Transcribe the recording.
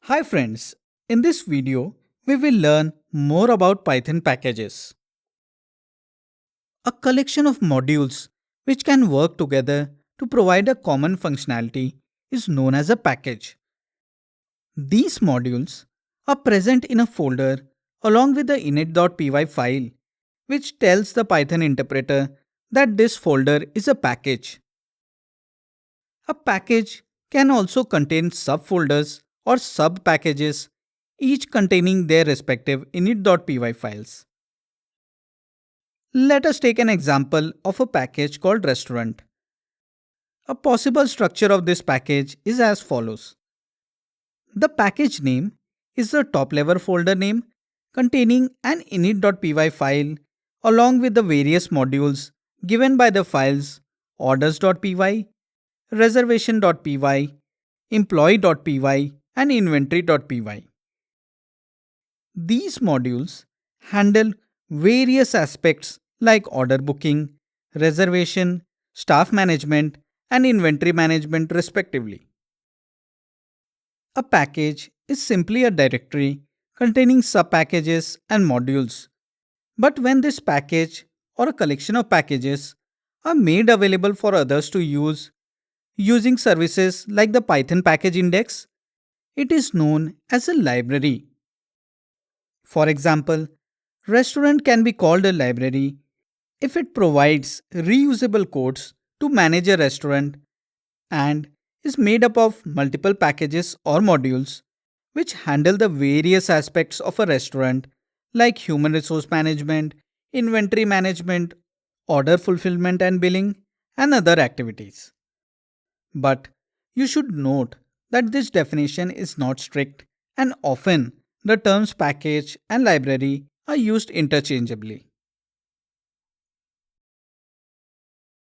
Hi friends, in this video we will learn more about Python packages. A collection of modules which can work together to provide a common functionality is known as a package. These modules are present in a folder along with the init.py file which tells the Python interpreter that this folder is a package. A package can also contain subfolders or sub-packages, each containing their respective init.py files. Let us take an example of a package called restaurant. A possible structure of this package is as follows. The package name is the top level folder name containing an init.py file along with the various modules given by the files orders.py, reservation.py, employee.py, and inventory.py. These modules handle various aspects like order booking, reservation, staff management, and inventory management, respectively. A package is simply a directory containing subpackages and modules. But when this package or a collection of packages are made available for others to use using services like the Python package index, it is known as a library. For example, restaurant can be called a library if it provides reusable codes to manage a restaurant and is made up of multiple packages or modules which handle the various aspects of a restaurant like human resource management, inventory management, order fulfillment and billing, and other activities. But you should note that this definition is not strict and often the terms package and library are used interchangeably.